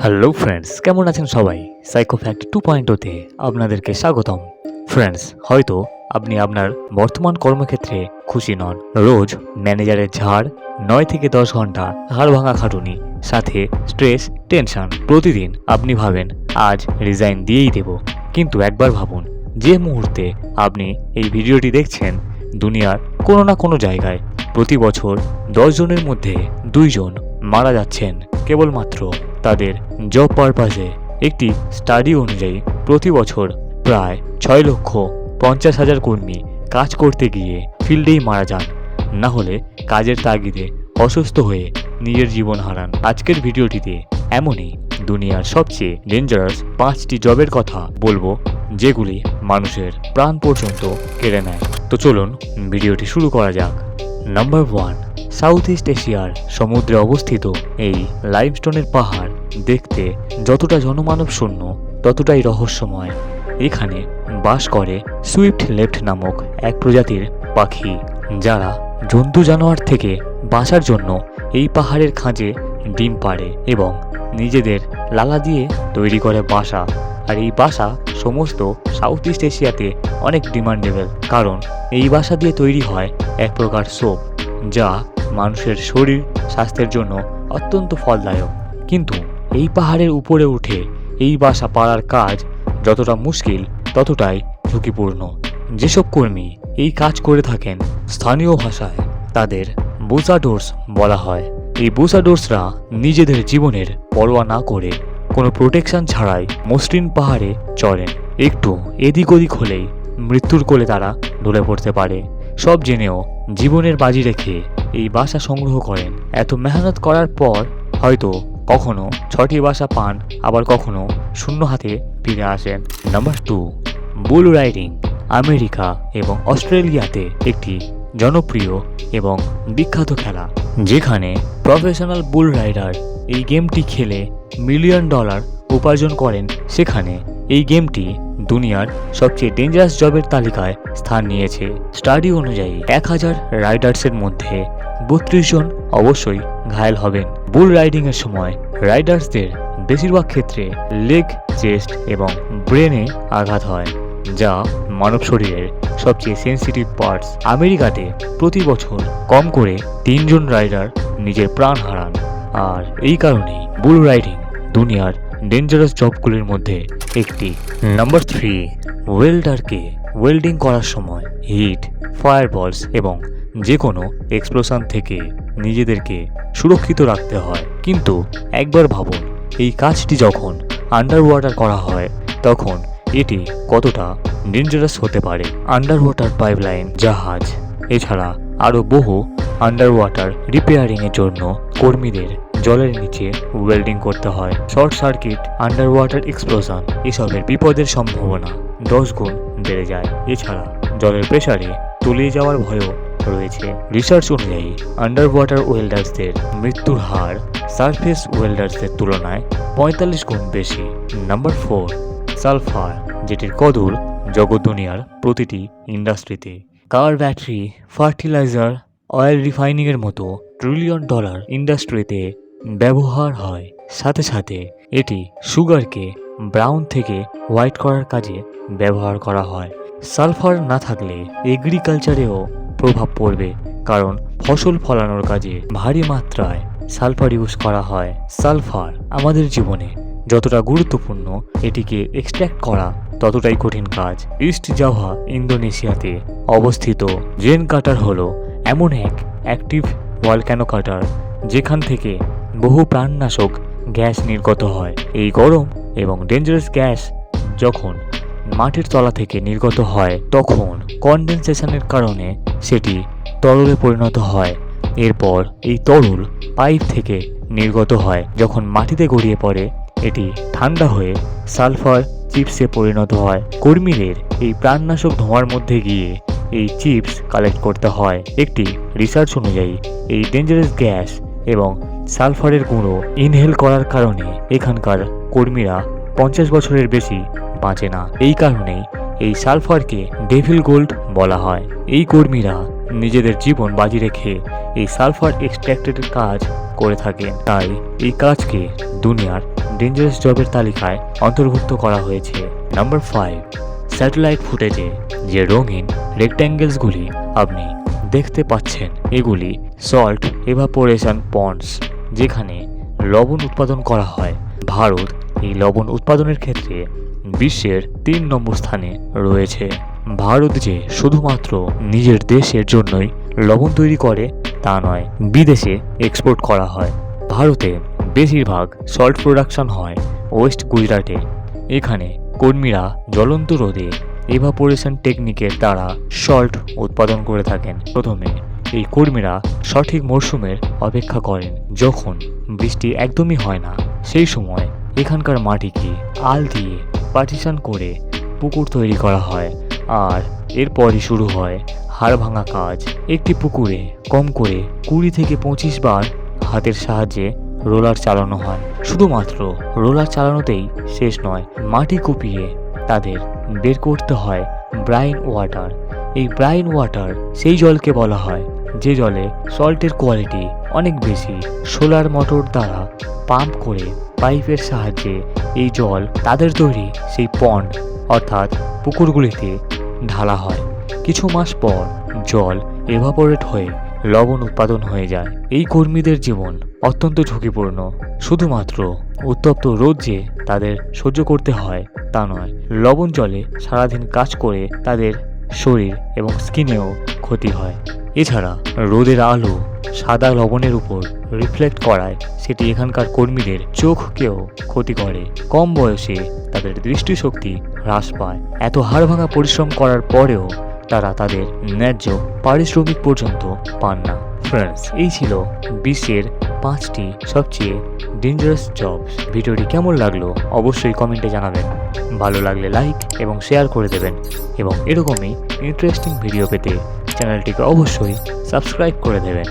Hello friends, কেমন আছেন সবাই? সাইকোফ্যাক্ট 2.0 আপনাদেরকে স্বাগতম। ফ্রেন্ডস, হয়তো আপনি আপনার বর্তমান কর্মক্ষেত্রে খুশি নন। রোজ ম্যানেজারের ঝাড়, 9 থেকে 10 ঘন্টা হাড় ভাঙা খাটুনি, সাথে স্ট্রেস, টেনশন। প্রতিদিন আপনি ভাবেন আজ রিজাইন দিয়েই দেব। কিন্তু একবার ভাবুন, যে মুহূর্তে আপনি এই ভিডিওটি দেখছেন, দুনিয়ার কোনো না কোনো জায়গায় প্রতি বছর 10 জনের মধ্যে 2 জন মারা যাচ্ছেন কেবলমাত্র তাদের জব পারপাসে। একটি স্টাডি অনুযায়ী প্রতি বছর প্রায় 6,50,000 কর্মী কাজ করতে গিয়ে ফিল্ডেই মারা যান, না হলে কাজের তাগিদে অসুস্থ হয়ে নিজের জীবন হারান। আজকের ভিডিওটিতে এমনই দুনিয়ার সবচেয়ে ডেঞ্জারাস 5টি জবের কথা বলবো, যেগুলি মানুষের প্রাণ পর্যন্ত কেড়ে নেয়। তো চলুন ভিডিওটি শুরু করা যাক। নাম্বার 1, সাউথ ইস্ট এশিয়ার সমুদ্রে অবস্থিত এই লাইমস্টোনের পাহাড় দেখতে যতটা জনমানব শূন্য, ততটাই রহস্যময়। এখানে বাস করে সুইফট লেফট নামক এক প্রজাতির পাখি, যারা জন্তু জানোয়ার থেকে বাঁচার জন্য এই পাহাড়ের খাঁজে ডিম পাড়ে এবং নিজেদের লালা দিয়ে তৈরি করে বাসা। আর এই বাসা সমস্ত সাউথ ইস্ট এশিয়াতে অনেক ডিমান্ডেবল, কারণ এই বাসা দিয়ে তৈরি হয় এক প্রকার সোপ, যা মানুষের শরীর স্বাস্থ্যের জন্য অত্যন্ত ফলদায়ক। কিন্তু এই পাহাড়ের উপরে উঠে এই বাসা পাড়ার কাজ যতটা মুশকিল, ততটাই ঝুঁকিপূর্ণ। যেসব কর্মী এই কাজ করে থাকেন, স্থানীয় ভাষায় তাদের বুসাডোর্স বলা হয়। এই বুসাডোর্সরা নিজেদের জীবনের পরোয়া না করে কোনো প্রোটেকশন ছাড়াই মসৃণ পাহাড়ে চড়েন। একটু এদিক ওদিক হলেই মৃত্যুর কোলে তারা ঢলে পড়তে পারে। সব জেনেও জীবনের বাজি রেখে এই বাসা সংগ্রহ করেন। এত মেহনত করার পর হয়তো কখনো 6টি বাসা পান, আবার কখনো শূন্য হাতে ফিরে আসেন। নাম্বার 2, বুল রাইডিং। আমেরিকা এবং অস্ট্রেলিয়াতে একটি জনপ্রিয় এবং বিখ্যাত খেলা, যেখানে প্রফেশনাল বুল রাইডার এই গেমটি খেলে $1,000,000 উপার্জন করেন। সেখানে এই গেমটি দুনিয়ার সবচেয়ে ডেঞ্জারাস জবের তালিকায় স্থান নিয়েছে। স্টাডি অনুযায়ী 1000 রাইডার্সের মধ্যে 32 জন অবশ্যই ঘায়েল হবেন। বুল রাইডিং এর সময় রাইডার্সদের বেশিরভাগ ক্ষেত্রে লেগ, চেস্ট এবং ব্রেনে আঘাত হয়, যা মানব শরীরের সবচেয়ে সেন্সিটিভ পার্টস। আমেরিকাতে প্রতি বছর কম করে 3 জন রাইডার নিজের প্রাণ হারান। আর এই কারণেই বুল রাইডিং দুনিয়ার ডেঞ্জারাস জবগুলির মধ্যে একটি। নাম্বার 3, ওয়েল্ডারকে ওয়েল্ডিং করার সময় হিট, ফায়ারবলস এবং যে কোনো এক্সপ্লোশন থেকে নিজেদেরকে সুরক্ষিত রাখতে হয়। কিন্তু একবার ভাবুন, এই কাজটি যখন আন্ডার ওয়াটার করা হয়, তখন এটি কতটা ডেঞ্জারাস হতে পারে। আন্ডার ওয়াটার পাইপলাইন, জাহাজ, এছাড়া আরও বহু আন্ডার ওয়াটার রিপেয়ারিংয়ের জন্য কর্মীদের জলের নিচে ওয়েল্ডিং করতে হয়। Short circuit, under water explosion, এসবের বিপদের সম্ভাবনা 10 গুণ বেড়ে যায়। এছাড়া জলের প্রেসারে তলিয়ে যাওয়ার ভয়ও রয়েছে। রিসার্চ অনুযায়ী আন্ডার ওয়াটার ওয়েল্ডার্সদের মৃত্যুর হার সারফেস ওয়েল্ডার্সদের তুলনায় 45 গুণ বেশি। নাম্বার 4, সালফার, যেটির কদর জগৎ দুনিয়ার প্রতিটি ইন্ডাস্ট্রিতে। কার ব্যাটারি, ফার্টিলাইজার, অয়েল রিফাইনিংয়ের মতো $1 ট্রিলিয়ন ইন্ডাস্ট্রিতে ব্যবহার হয়। সাথে সাথে এটি সুগারকে ব্রাউন থেকে হোয়াইট করার কাজে ব্যবহার করা হয়। সালফার না থাকলে এগ্রিকালচারেও প্রভাব পড়বে, কারণ ফসল ফলানোর কাজে ভারী মাত্রায় সালফার ইউজ করা হয়। সালফার আমাদের জীবনে যতটা গুরুত্বপূর্ণ, এটিকে এক্সট্র্যাক্ট করা ততটাই কঠিন কাজ। ইস্ট জাভা ইন্দোনেশিয়াতে অবস্থিত জেন কাটার হলো এমন এক অ্যাক্টিভ ভলক্যানো কাটার, যেখান থেকে বহু প্রাণনাশক গ্যাস নির্গত হয়। এই গরম এবং ডেঞ্জারাস গ্যাস যখন মাটির তলা থেকে নির্গত হয়, তখন কনডেনসেশনের কারণে সেটি তরলে পরিণত হয়। এরপর এই তরল পাইপ থেকে নির্গত হয়। যখন মাটিতে গড়িয়ে পড়ে, এটি ঠান্ডা হয়ে সালফার চিপসে পরিণত হয়। কর্মীদের এই প্রাণনাশক ধোঁয়ার মধ্যে গিয়ে এই চিপস কালেক্ট করতে হয়। একটি রিসার্চ অনুযায়ী এই ডেঞ্জারাস গ্যাস এবং সালফারের গুঁড়ো ইনহেল করার কারণে এখানকার কর্মীরা 50 বছরের বেশি বাঁচে না। এই কারণেই এই সালফারকে ডেভিল গোল্ড বলা হয়। এই কর্মীরা নিজেদের জীবন বাজি রেখে এই সালফার এক্সট্র্যাক্টেডের কাজ করে থাকেন। তাই এই কাজকে দুনিয়ার ডেঞ্জারাস জবের তালিকায় অন্তর্ভুক্ত করা হয়েছে। নাম্বার 5, স্যাটেলাইট ফুটেজে যে রঙিন রেক্ট্যাঙ্গেলসগুলি আপনি দেখতে পাচ্ছেন, এগুলি সল্ট এভাপোরেশন পন্ডস, যেখানে লবণ উৎপাদন করা হয়। ভারত এই লবণ উৎপাদনের ক্ষেত্রে বিশ্বের 3 নম্বর স্থানে রয়েছে। ভারত যে শুধুমাত্র নিজের দেশের জন্যই লবণ তৈরি করে তা নয়, বিদেশে এক্সপোর্ট করা হয়। ভারতে বেশিরভাগ সল্ট প্রোডাকশন হয় ওয়েস্ট গুজরাটে। এখানে কর্মীরা জ্বলন্ত রোদে এভাপোরেশন টেকনিকের দ্বারা সল্ট উৎপাদন করে থাকেন। প্রথমে এই কর্মীরা সঠিক মরশুমের অপেক্ষা করেন, যখন বৃষ্টি একদমই হয় না। সেই সময় এখানকার মাটিকে আল দিয়ে পার্টিশন করে পুকুর তৈরি করা হয়, আর এরপরই শুরু হয় হাড় ভাঙা কাজ। একটি পুকুরে কম করে 20 থেকে 25 বার হাতের সাহায্যে রোলার চালানো হয়। শুধুমাত্র রোলার চালানোতেই শেষ নয়, মাটি কুপিয়ে তাদের বের করতে হয় ব্রাইন ওয়াটার। এই ব্রাইন ওয়াটার সেই জলকে বলা হয় যে জলে সল্টের কোয়ালিটি অনেক বেশি। সোলার মোটর দ্বারা পাম্প করে পাইপের সাহায্যে এই জল তাদের তৈরি সেই পন্ড অর্থাৎ পুকুরগুলিতে ঢালা হয়। কিছু মাস পর জল এভাপোরেট হয়ে লবণ উৎপাদন হয়ে যায়। এই কর্মীদের জীবন অত্যন্ত ঝুঁকিপূর্ণ। শুধুমাত্র উত্তপ্ত রোদ যে তাদের সহ্য করতে হয় তা নয়, লবণ জলে সারাদিন কাজ করে তাদের শরীর এবং স্কিনেও ক্ষতি হয়। এছাড়া রোদের আলো সাদা লবণের উপর রিফ্লেক্ট করায় সেটি এখানকার কর্মীদের চোখকেও ক্ষতি করে। কম বয়সে তাদের দৃষ্টিশক্তি হ্রাস পায়। এত হাড়ভাঙা পরিশ্রম করার পরেও তারা তাদের ন্যায্য পারিশ্রমিক পর্যন্ত পান না। ফ্রেন্ডস, এই ছিল বিশ্বের 5টি সবচেয়ে ডেঞ্জারাস জবস। ভিডিওটি কেমন লাগলো অবশ্যই কমেন্টে জানাবেন। ভালো লাগলে লাইক এবং শেয়ার করে দেবেন, এবং এরকমই ইন্টারেস্টিং ভিডিও পেতে চ্যানেলটিকে অবশ্যই সাবস্ক্রাইব করে দেবেন।